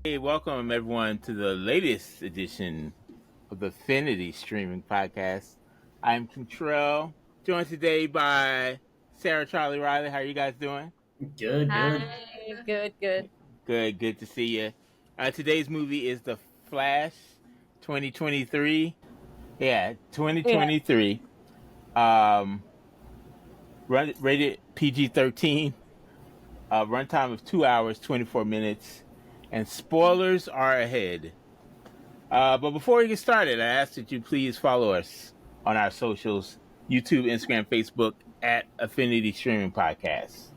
Hey, welcome everyone to the latest edition of the Affinity Streaming Podcast. I'm Contrell, joined today by Sarah, Charlie, Riley. How are you guys doing? Good, good. Hi, good. Good to see you. Today's movie is The Flash 2023. Yeah, Yeah. 2023. Rated PG-13. Runtime of 2 hours, 24 minutes. And spoilers are ahead. But before we get started, I ask that you please follow us on our socials: YouTube, Instagram, Facebook at Affinity Streaming Podcast.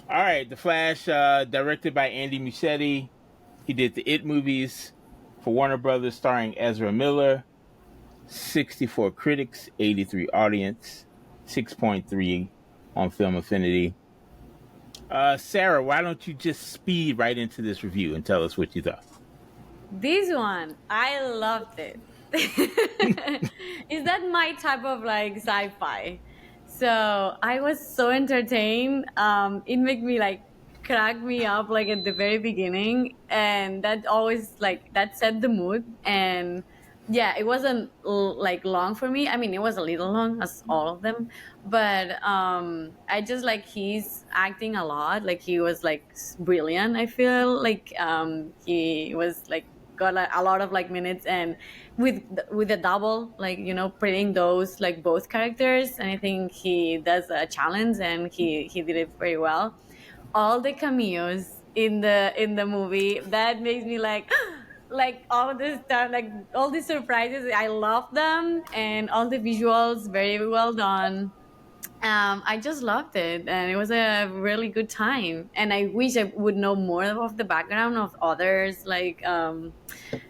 All right, The Flash, directed by Andy Muschietti. He did the It movies for Warner Brothers, starring Ezra Miller. 64 critics, 83 audience, 6.3 on Film Affinity. Sarah, why don't you just speed right into this review and tell us what you thought? This one, I loved it. Is that my type of like sci-fi? So I was so entertained. It made me like crack me up like at the very beginning, and that always like that set the mood. And yeah, it wasn't like long for me. I mean, it was a little long as all of them, but I just like he's acting a lot. Like he was like brilliant. I feel like he was like got a lot of like minutes, and with a double, like playing those like both characters, and I think he does a challenge, and he did it very well. All the cameos in the movie that makes me like like all this stuff, like all these surprises, I love them, and all the visuals very well done. I just loved it, and it was a really good time. And I wish I would know more of the background of others, like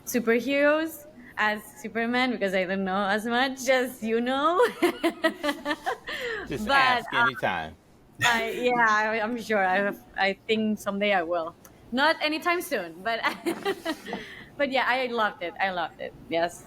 superheroes as Superman, because I don't know as much as you know. Just But ask anytime. I'm sure. I think someday I will. Not anytime soon, but but yeah, I loved it. I loved it. Yes.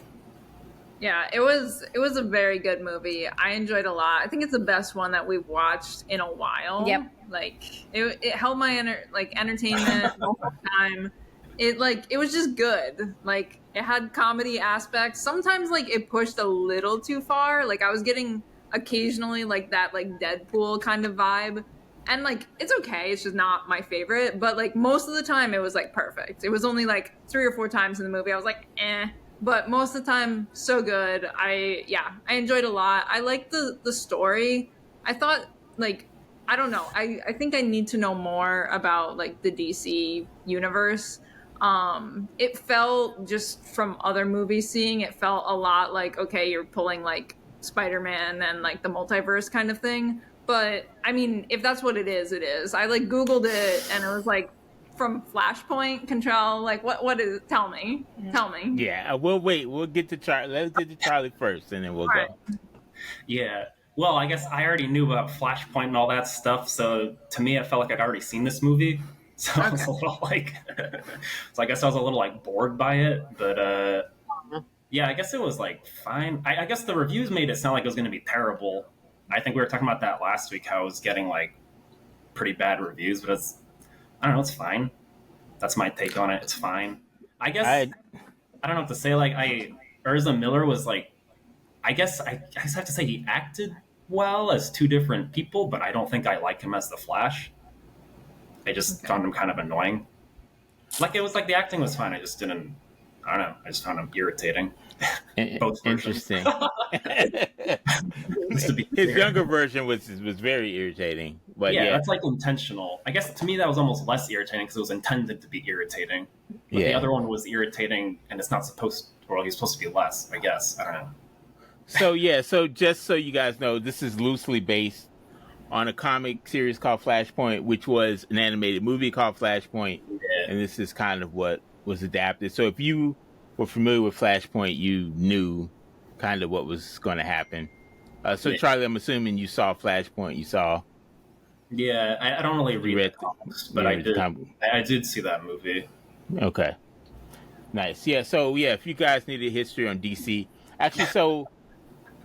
Yeah, it was a very good movie. I enjoyed a lot. I think it's the best one that we've watched in a while. Yep. Like it held my entertainment the whole time. It was just good. Like it had comedy aspects. Sometimes like it pushed a little too far. Like I was getting occasionally like that like Deadpool kind of vibe. And like it's okay, it's just not my favorite, but like most of the time it was like perfect. It was only like 3 or 4 times in the movie I was like, eh, but most of the time so good. I enjoyed a lot. I liked the story. I thought like I don't know. I think I need to know more about like the DC universe. It felt just from other movies seeing it felt a lot like okay, you're pulling like Spider-Man and like the multiverse kind of thing. But I mean, if that's what it is, it is. I like Googled it and it was like from Flashpoint Control. Like what is it? Tell me. Tell me. Yeah, we'll wait. We'll get to Charlie. Let's get to Charlie first, and then we'll All right. go. Yeah. Well, I guess I already knew about Flashpoint and all that stuff, so to me, I felt like I'd already seen this movie. So I was a little like, so I guess I was a little like bored by it. But yeah, I guess it was like fine. I guess the reviews made it sound like it was going to be terrible. I think we were talking about that last week, how it was getting like pretty bad reviews, but I don't know, it's fine. That's my take on it. It's fine. I guess I I don't know what to say. Like Urza Miller was like, I guess I have to say he acted well as two different people, but I don't think I like him as the Flash. I just found him kind of annoying. Like it was like the acting was fine. I just didn't. I don't know. I just found him irritating. Both versions. interesting. Just to be His clear. younger version was very irritating, but Yeah, yeah, that's like intentional. I guess to me that was almost less irritating because it was intended to be irritating. But the yeah. other one was irritating, and it's not supposed. Well, he's supposed to be less. I guess I don't know. So just so you guys know, this is loosely based on a comic series called Flashpoint, which was an animated movie called Flashpoint, Yeah. and this is kind of what was adapted. So if you were familiar with Flashpoint, you knew kind of what was going to happen. So Yeah. Charlie, I'm assuming you saw Flashpoint. You saw. Yeah, I don't really read read the comics, but you I read the did. comic. I did see that movie. Okay. Nice. Yeah. So yeah, if you guys needed history on DC, actually, so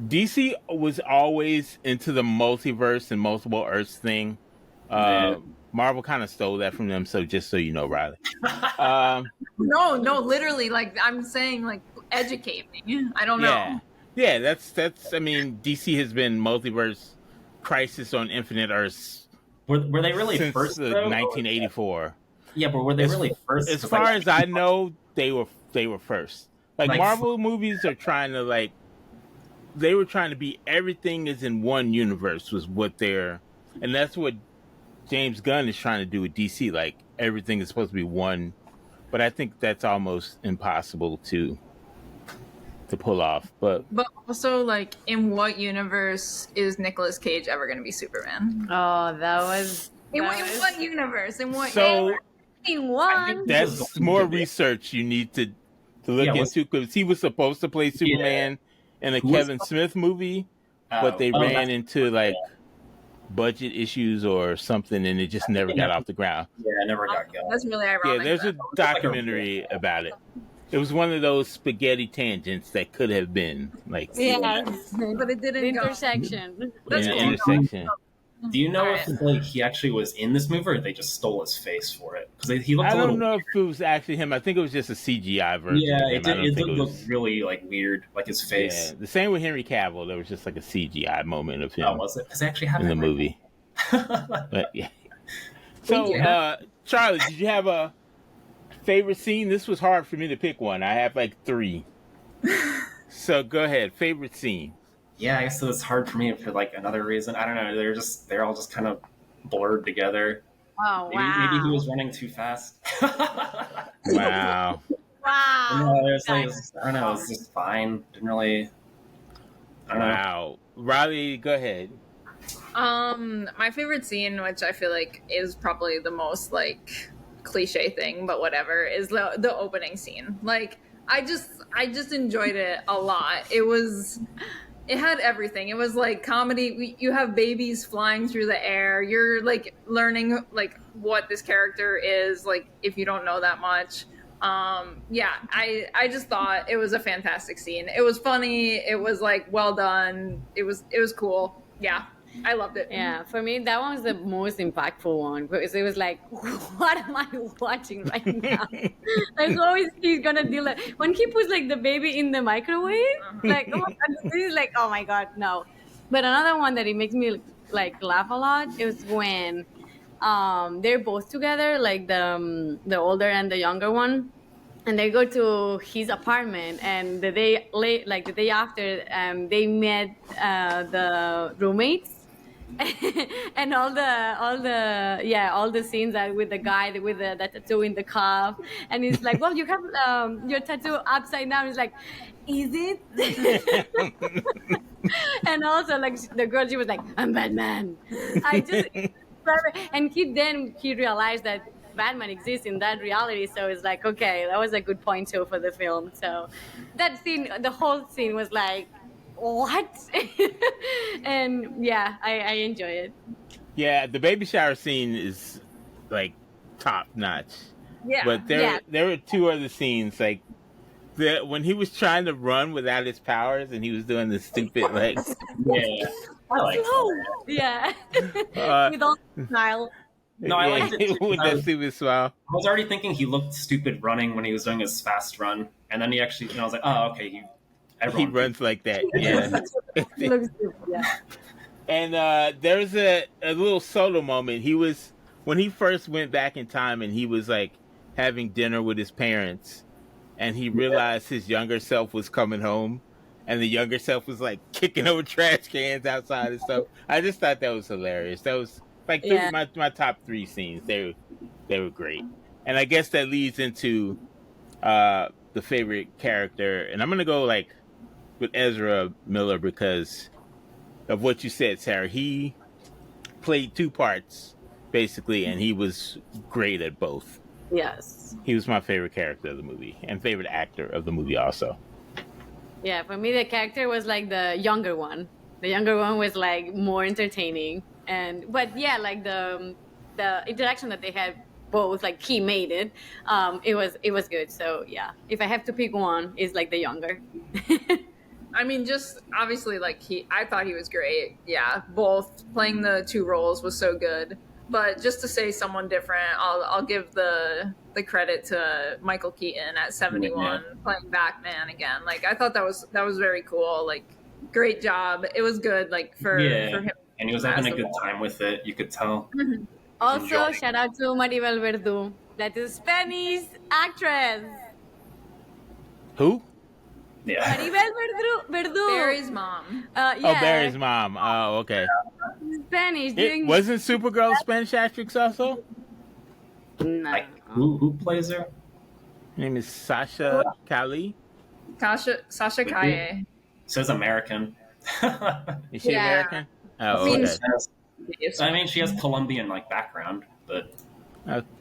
DC was always into the multiverse and multiple Earths thing. Yeah. Marvel kind of stole that from them. So just so you know, Riley. Um, No, literally, like I'm saying, like educate me. I don't yeah, know. yeah. That's. I mean, DC has been multiverse crisis on Infinite Earths Were they really since first though? 1984. Yeah, but were they As really first? as 'Cause, far as I know, they were first. Like like Marvel movies are trying to like they were trying to be everything is in one universe was what they're and that's what James Gunn is trying to do with DC. Like everything is supposed to be one, but I think that's almost impossible to pull off. But But also, like, in what universe is Nicolas Cage ever going to be Superman? Oh, that was. In that what, was- what universe? In what? so in one. that's more research you need to look Yeah, what's- into because he was supposed to play Superman in a Who was- Kevin Smith movie, but they ran that's- into like budget issues or something, and it just never got off the ground. Yeah, I never got going. That's really Yeah, ironic. there's a then. documentary about it. It was one of those spaghetti tangents that could have been like Yes. But it The didn't go. intersection. That's in an cool. intersection. Do you know Alright. if like he actually was in this movie or they just stole his face for it? Because he looked I a little. don't know if it was actually him. I think it was just a CGI version. Yeah, of him. it I did. don't It think did it look was. really like weird, like his face. Yeah, the same with Henry Cavill. There was just like a CGI moment of Oh, him was it? Because they actually have in it the right movie. now. But yeah. So, you. Charlie, did you have a favorite scene? This was hard for me to pick one. I have like 3. So go ahead. Favorite scene. Yeah, I guess it's hard for me for like another reason. I don't know. They're all just kind of blurred together. Oh, Maybe he wow. was running too fast. Wow. Wow. No, there's like, I don't know. It was just fine. Didn't really. I don't know. Wow. Riley, go ahead. My favorite scene, which I feel like is probably the most like cliche thing, but whatever, is the opening scene. Like I just enjoyed it a lot. It had everything. It was like comedy. You have babies flying through the air. You're like learning like what this character is like if you don't know that much. Yeah, I just thought it was a fantastic scene. It was funny. It was like well done. It was cool. Yeah, I loved it. Yeah, for me, that one was the most impactful one because it was like, what am I watching right now? Like, how is he gonna deal with when he puts like the baby in the microwave? Like, oh my God, this is like, oh my God, no. But another one that it makes me like laugh a lot is when they're both together, like the older and the younger one. And they go to his apartment, and the day after, they met the roommates, and all the scenes that with the guy with the tattoo in the cuff, and he's like, "Well, you have your tattoo upside down." He's like, "Is it?" And also, like the girl, she was like, "I'm Batman." I just and he realized that Batman exists in that reality, so it's like, okay, that was a good point too for the film. So that scene, the whole scene was like, what? And yeah, I enjoy it. Yeah, the baby shower scene is like top notch. Yeah, But there were 2 other scenes like when he was trying to run without his powers and he was doing the stupid like Yeah, I like. Yeah, Uh, with all the smile. No, I liked it too, with that stupid smile. I was already thinking he looked stupid running when he was doing his fast run, and then he actually, I was like, oh, okay, He everyone runs like that. Yeah. It looks stupid, yeah. And there's a little solo moment. When he first went back in time and he was like having dinner with his parents and he realized his younger self was coming home and the younger self was like kicking over trash cans outside and stuff. I just thought that was hilarious. That was like Yeah. my top 3 scenes. They were great. And I guess that leads into the favorite character. And I'm going to go like with Ezra Miller because of what you said, Sarah. He played 2 parts basically, and he was great at both. Yes. He was my favorite character of the movie and favorite actor of the movie also. Yeah, for me, the character was like the younger one. The younger one was like more entertaining, but yeah, like the interaction that they had both, like he made it. It was good. So yeah, if I have to pick one, it's like the younger. I mean, just obviously, like I thought he was great. Yeah, both playing the 2 roles was so good. But just to say someone different, I'll give the credit to Michael Keaton at 71 playing Batman again. Like I thought that was very cool. Like great job. It was good. Like for him. And he was having a good time with it. You could tell. Also, shout out to Maribel Verdú. That is Spanish actress. Who? Yeah. Maribel Verdú. Barry's mom. Yeah. Oh, Barry's mom. Oh, okay. Spanish. Wasn't Supergirl a Spanish actress also? No. Like, who plays her? Her name is Sasha Kali. Sasha Kaye. Says American. Is she American? Oh, I mean, okay. I mean, she has Colombian like background, but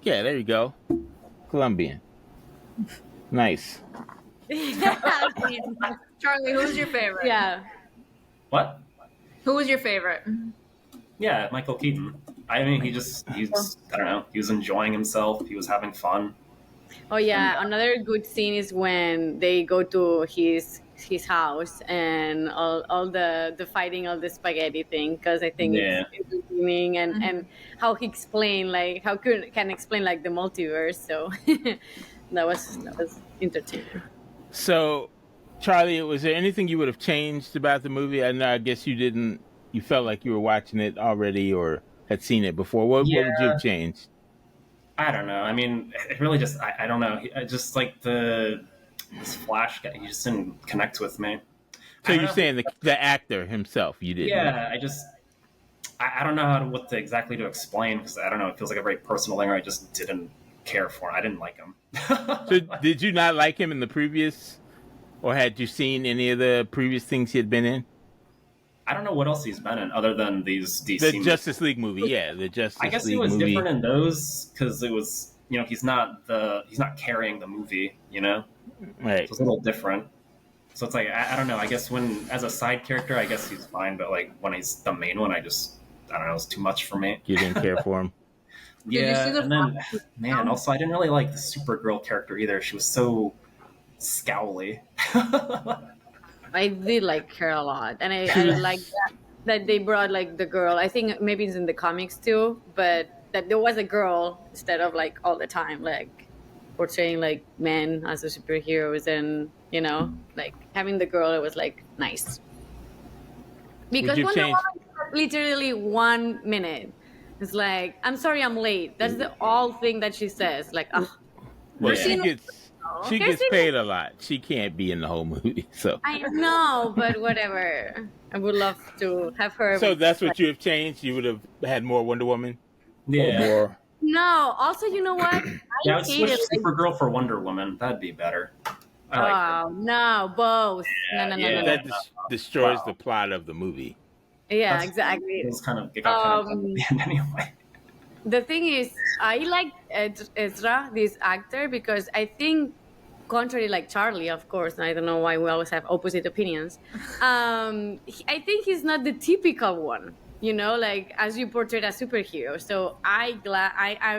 Yeah, there you go. Colombian. Nice. Charlie, who's your favorite? Yeah. what? Who was your favorite? Yeah, Michael Keaton. I mean, he's I don't know. He was enjoying himself. He was having fun. Oh yeah, another good scene is when they go to his house and all the fighting, all the spaghetti thing, because I think it's entertaining and how he explained like how can explain like the multiverse. So that was entertaining. So, Charlie, was there anything you would have changed about the movie? I know. I guess you didn't. You felt like you were watching it already or had seen it before. What would you have changed? I don't know. I mean, it really just I don't know. I just like this Flash guy. He just didn't connect with me. So you're saying the actor himself? You didn't? Yeah, I don't know what exactly to explain because I don't know. It feels like a very personal thing. Or I just didn't care for him. I didn't like him. So did you not like him in the previous, or had you seen any of the previous things he had been in? I don't know what else he's been in other than these DC. The Justice League movie, yeah, the Justice League movie. I guess he was different in those because it was, he's not carrying the movie, Right. So it's a little different. So it's like I don't know. I guess when as a side character, I guess he's fine, but like when he's the main one, I don't know. It's too much for me. You didn't care for him. Yeah, and then also I didn't really like the Supergirl character either. She was so scowly. I did like her a lot, and I like that they brought like the girl. I think maybe it's in the comics too, but that there was a girl instead of like all the time like portraying like men as the superheroes, and like having the girl. It was like nice because Wonder Woman literally 1 minute. It's like, I'm sorry, I'm late. That's the all thing that she says. Like, well, she gets paid a lot. She can't be in the whole movie. So I know, but whatever. I would love to have her. So that's what you have changed. You would have had more Wonder Woman. Yeah. Or more. No. Also, you know what? I would switch Supergirl for Wonder Woman. That'd be better. I like her. No, both. Yeah, No. That destroys the plot of the movie. Yeah, exactly. It got kind of at the end anyway. The thing is, I like Ezra, this actor, because I think, contrary like Charlie, of course, and I don't know why we always have opposite opinions. I think he's not the typical one, like as you portrayed a superhero. So I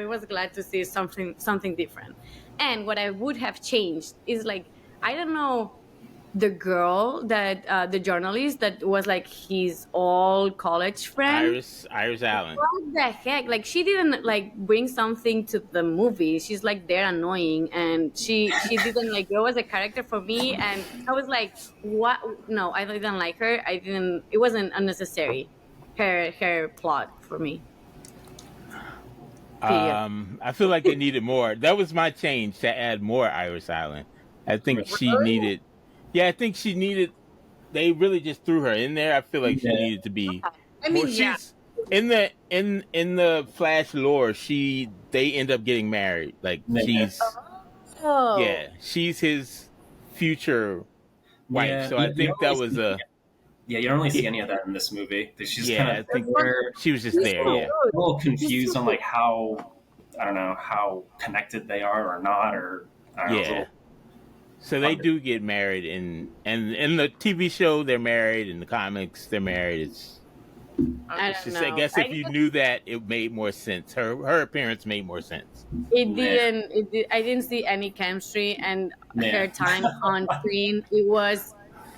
was glad to see something different. And what I would have changed is like, I don't know, the girl that the journalist that was like his old college friend, Iris Allen. What the heck? Like she didn't like bring something to the movie. She's like there annoying, and she didn't like. There was a character for me, and I was like, what? No, I didn't like her. I didn't. It wasn't unnecessary. Her plot for me. I feel like they needed more. That was my change, to add more Iris Allen. I think she needed. Yeah, I think she needed. They really just threw her in there. I feel like she needed to be. I mean, she's in the Flash lore. They end up getting married. Like she's his future wife. Yeah, so I think that was a. Yeah, you don't really see any of that in this movie. She's kind of. I think she was just there. Yeah, a little confused on like how connected they are or not, or I don't know, So they do get married, and in the TV show they're married, in the comics they're married. I guess if you knew that, it made more sense. Her appearance made more sense. It didn't. I didn't see any chemistry, and her time on screen, it was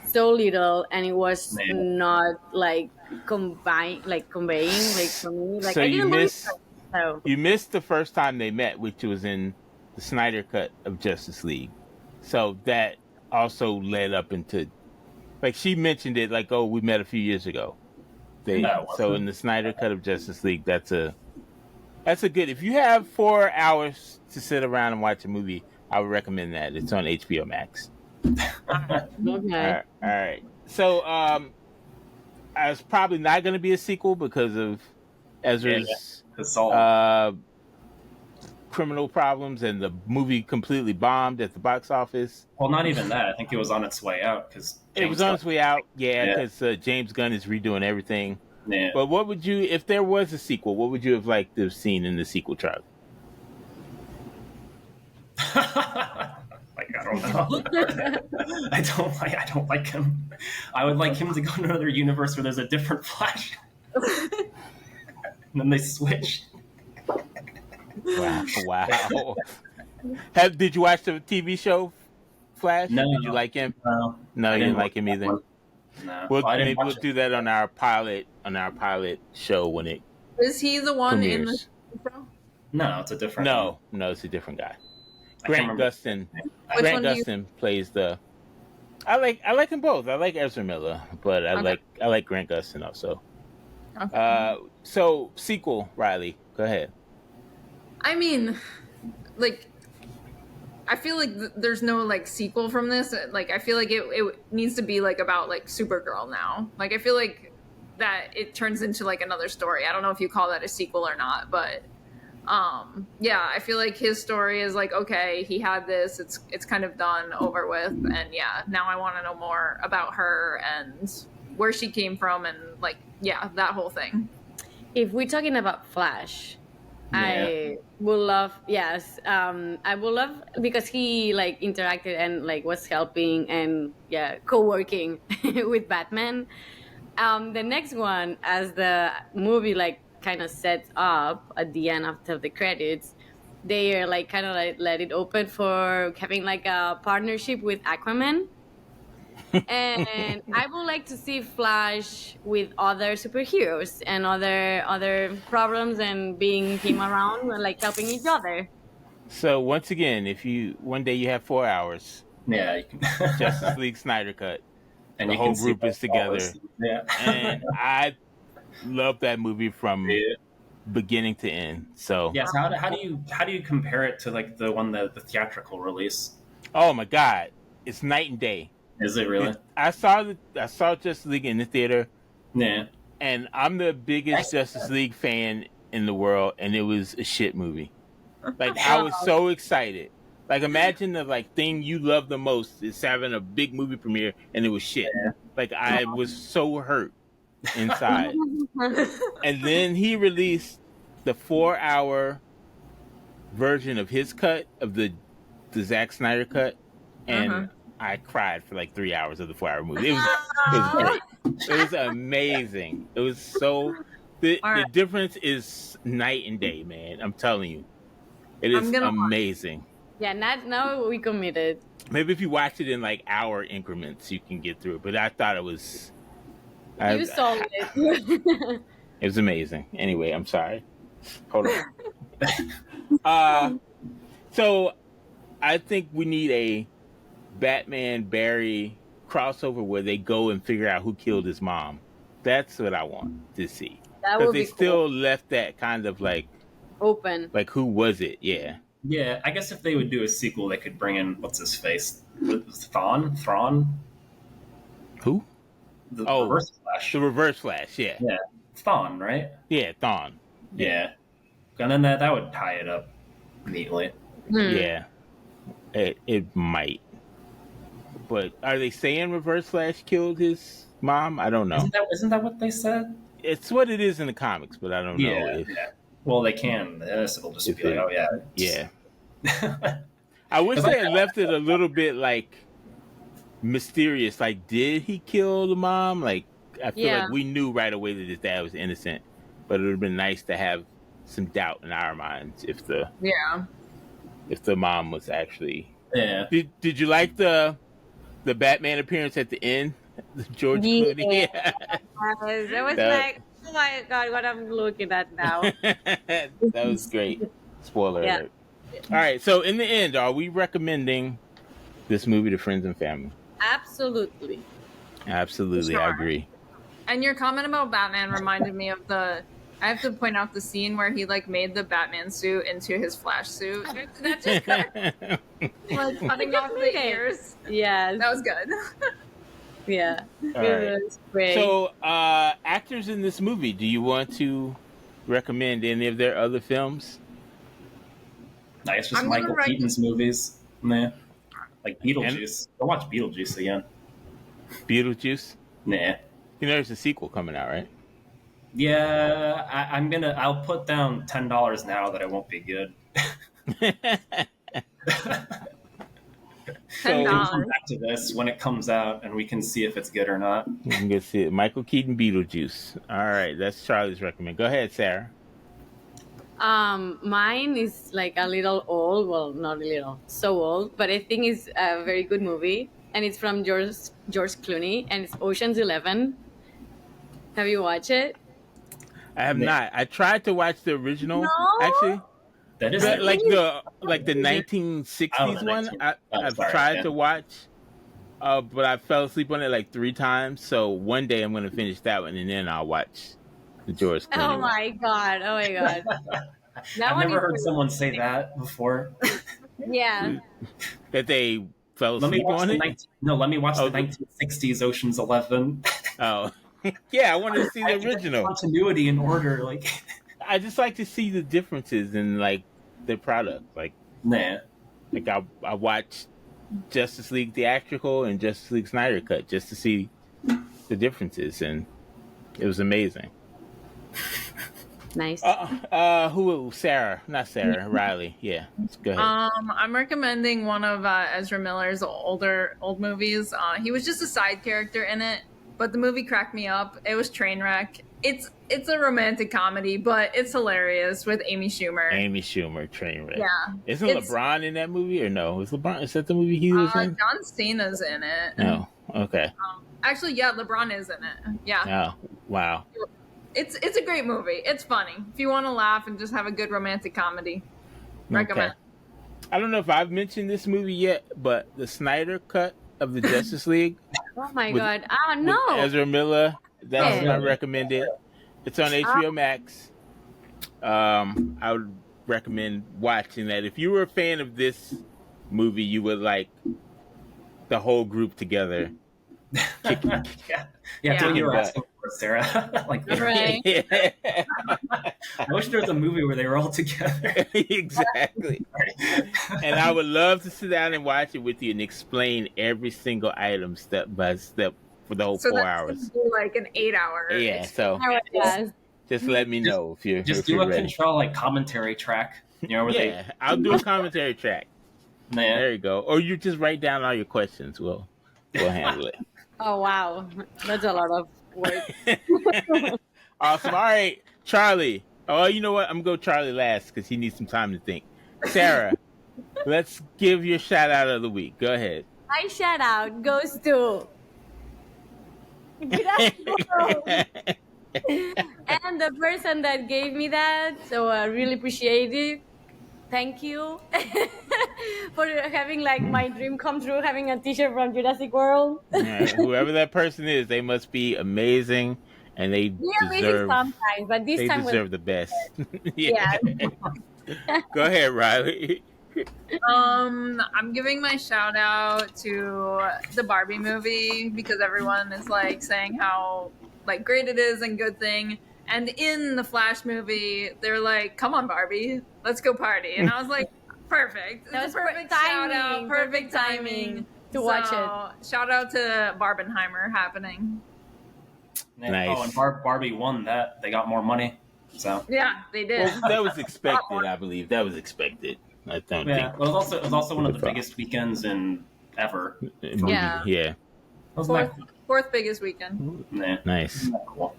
so little, and it was not like conveying like for me. Like So I didn't So you missed the first time they met, which was in the Snyder cut of Justice League. So that also led up into, like, she mentioned it, like, oh, we met a few years ago. No, it So in wasn't. the Snyder cut of Justice League, that's a good. If you have 4 hours to sit around and watch a movie, I would recommend that. It's on HBO Max. okay. All right. So it's probably not going to be a sequel because of Ezra's It's all criminal problems, and the movie completely bombed at the box office. well, not even that. I think it was on its way out because It was on its way out, Yeah. because James Gunn is redoing everything. Yeah. But what would you, if there was a sequel, what would you have liked to have seen in the sequel trial? Like, I don't know. I don't like him. I would like him to go to another universe where there's a different Flash. And then they switch. Wow. Did you watch the TV show Flash? No. Did you like him? No, I you didn't like him watch either. that one. No. Well, I didn't maybe we'll watch it. do that on our pilot show when it Is he the one in the premieres. show? No, it's a different No, it's a different guy. I can't Grant remember. Gustin. Which Grant one do you- Gustin plays the. I like them both. I like Ezra Miller, but I Okay. like Grant Gustin also. Okay. So sequel, Riley, go ahead. I mean, like, I feel like there's no like sequel from this. Like, I feel like it needs to be like about like Supergirl now. Like, I feel like that it turns into like another story. I don't know if you call that a sequel or not, but yeah, I feel like his story is like, okay, he had this. It's kind of done, over with, and yeah, now I want to know more about her and where she came from, and like, yeah, that whole thing. If we're talking about Flash, Yeah. I would love, yes, I would love, because he like interacted and like was helping and co-working with Batman. The next one, as the movie like kind of sets up at the end after the credits, they are like kind of like let it open for having like a partnership with Aquaman. And I would like to see Flash with other superheroes and other problems, and being him around and like helping each other. So once again, if you one day you have 4 hours, Yeah, you can. Justice League Snyder cut, And the you whole can see group is all together. this- Yeah. And I love that movie from Yeah. beginning to end. So Yes. How do you compare it to like the one the theatrical release? oh my God, it's night and day. Is it really? I saw Justice League in the theater, Yeah. and I'm the biggest Justice League fan in the world, and it was a shit movie. Like, I was so excited. Like, imagine the like thing you love the most is having a big movie premiere, and it was shit. Yeah. Like, I was so hurt inside. And then he released the 4-hour version of his cut of the Zack Snyder cut, and I cried for like 3 hours of the 4-hour movie. It was great. It was amazing. It was so the difference is night and day, man. I'm telling you, it is amazing. Yeah, now we committed. Maybe if you watch it in like hour increments, you can get through it. But I thought it was. You saw it. It was amazing. Anyway, I'm sorry. Hold on. So I think we need a Batman Barry crossover where they go and figure out who killed his mom. That's what I want to see. That Because would they be still cool. left that kind of like Open. like who was it? Yeah. Yeah. I guess if they would do a sequel, they could bring in what's his face, Thrawn. Who? The Oh. Reverse Flash. The Reverse Flash. Yeah. Yeah. Thawne, right? Yeah. Thawne. Yeah. And then that would tie it up neatly. Yeah. It might. But are they saying Reverse Flash killed his mom? I don't know. Isn't that what they said? It's what it is in the comics, but I don't know. Yeah. Well, they can. It'll just be like, oh yeah. Yeah. I wish they had left it a little bit like mysterious. Like, did he kill the mom? Like, I feel like we knew right away that his dad was innocent, but it would have been nice to have some doubt in our minds if the mom was actually. Yeah. Did you like the Batman appearance at the end? George Clooney. Yeah. That was That- like, Oh my god, what I'm looking at now. That was great. Spoiler Yeah. alert. All right, so in the end, are we recommending this movie to friends and family? Absolutely. Absolutely, I Sure. agree. And your comment about Batman reminded me of the. I have to point out the scene where he like made the Batman suit into his Flash suit. That just like cutting off the ears. Yes. That was good. Yeah. All It right. was great. So, actors in this movie, do you want to recommend any of their other films? Nah, it's just I'm gonna Michael write- Keaton's movies. Nah. Like Beetlejuice. Go watch Beetlejuice again. Beetlejuice? Nah. You know, there's a sequel coming out, right? Yeah, I'll put down $10 now that it won't be good. So, $10. We'll come back to this when it comes out, and we can see if it's good or not. you can go see it. Michael Keaton Beetlejuice. All right, that's Charlie's recommend. Go ahead, Sarah. Mine is like a little old. Well, not a little, so old, but I think it's a very good movie, and it's from George Clooney, and it's Ocean's 11. Have you watched it? I have Yeah. not. I tried to watch the original, No? actually. That is But it. like the 1960s Oh, the one, 19 I've sorry, tried yeah. to watch, but I fell asleep on it like 3 times. So one day I'm going to finish that one, and then I'll watch the George Clooney Oh one. my god! Oh my god! That I've one never is heard someone say that before. yeah. That they fell Let me asleep watch on the it. let me watch Oh, the 1960s Ocean's 11. Oh, yeah, I wanted to see I the have to get original. continuity in order. Like, I just like to see the differences in like the product. Like nah. I watched Justice League theatrical and Justice League Snyder cut just to see the differences, and it was amazing. Nice. Who? Sarah, not Sarah. Riley. Yeah, go ahead. I'm recommending one of Ezra Miller's old movies. He was just a side character in it, but the movie cracked me up. It was Trainwreck. It's a romantic comedy, but it's hilarious with Amy Schumer. Amy Schumer, Trainwreck. Yeah, Isn't it's- LeBron in that movie or no? Is LeBron? Is that the movie he was in? John Cena's in it. No. Okay. Actually, yeah, LeBron is in it. Yeah, Oh, wow. it's a great movie. It's funny if you want to laugh and just have a good romantic comedy. Recommend. I don't know if I've mentioned this movie yet, but the Snyder cut of the Justice League Oh my with- god! Oh no! with Ezra Miller. That's Yeah. not recommended. It's on HBO Max. I would recommend watching that. If you were a fan of this movie, you would like the whole group together. Yeah, yeah, Yeah. that's what you were But- asking for, Sarah. Like, Right. I wish there was a movie where they were all together. Exactly. And I would love to sit down and watch it with you and explain every single item step by step for the whole So 4 that's hours. like an 8-hour. Yeah, so Yes. just let me know if you're, Just if do you're a ready. control like commentary track. You know where Yeah, I'll do a commentary track. they There you go. Or you just write down all your questions. We'll handle it. Oh wow, that's a lot of work. Awesome. All right, Charlie. Oh, you know what? I'm going to go Charlie last because he needs some time to think. Sarah, let's give your shout out of the week. Go ahead. My shout out goes to and the person that gave me that. So I really appreciate it. Thank you for having like my dream come true, having a T-shirt from Jurassic World. All right, whoever that person is, they must be amazing, and they They're amazing deserve. sometimes, but this They time was deserve the best. yeah. Go ahead, Riley. I'm giving my shout out to the Barbie movie because everyone is like saying how like great it is and good thing. And in the Flash movie, they're like, "Come on, Barbie, let's go party." And I was like, "Perfect! That It's was a perfect timing, shout out, perfect timing to watch it." Shout out to Barbenheimer happening. Nice. Oh, and Barbie won that. They got more money. So Yeah, they did. Well, that was expected, I believe. That was expected. I don't yeah, think. it was also one of the biggest weekends in ever. Yeah. Yeah. Wasn't that Fourth biggest weekend. Nah, Nice. isn't that cool?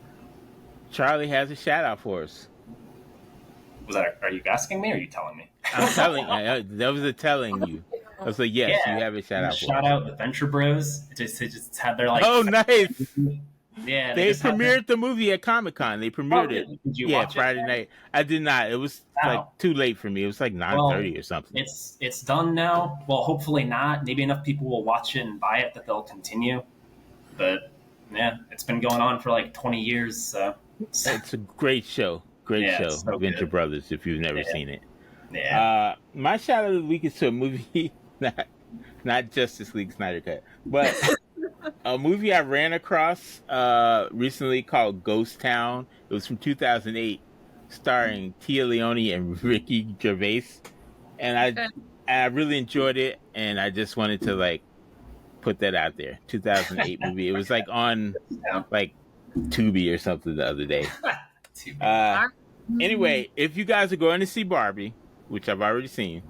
Charlie has a shout out for us. Are you asking me or are you telling me? I'm telling. That was a telling you. I was like, yes, Yeah. you have a shout out for Shout us. out the Venture Bros. It just had their like Oh, nice. Yeah, They just had premiered the movie at Comic-Con. They premiered Oh, it. did you Yeah, watch it? Friday night. I did not. It was like Wow. too late for me. It was like 9:30 or something. It's done now. Well, hopefully not. Maybe enough people will watch it and buy it that they'll continue. But yeah, it's been going on for like 20 years. So It's a great show. Great Yeah, show. it's so Venture good. Brothers, if you've never Yeah. seen it. yeah, My shout out of the week is to a movie, not Justice League Snyder Cut, but a movie I ran across recently called Ghost Town. It was from 2008, starring Tia Leone and Ricky Gervais, and I really enjoyed it, and I just wanted to like put that out there. 2008 movie. It was like on Yeah. like Tubi or something the other day. Too bad. Anyway, if you guys are going to see Barbie, which I've already seen,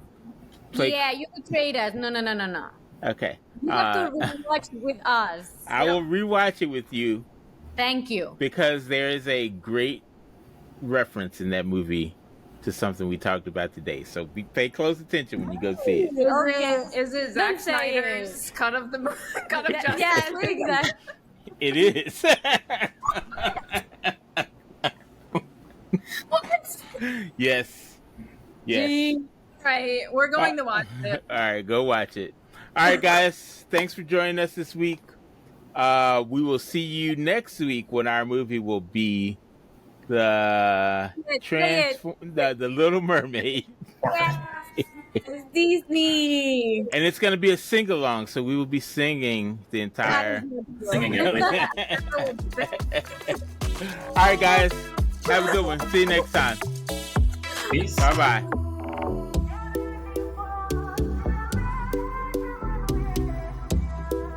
Yeah, you betrayed us. No. Okay. You have to rewatch it with us. I will rewatch it with you Thank you. because there is a great reference in that movie to something we talked about today. So pay close attention when you go see it. Is it Zack Don't say it. Snyder's cut of Justice Yes, League? exactly. It is. Yes. Yes. Right, we're going to watch it. All right, go watch it. All right, guys. Thanks for joining us this week. We will see you next week when our movie will be the the Little Mermaid, It's Disney. and it's going to be a sing along. So we will be singing the entire. Singing it. All right, guys. Have a good one. See you next time. Peace. Bye bye.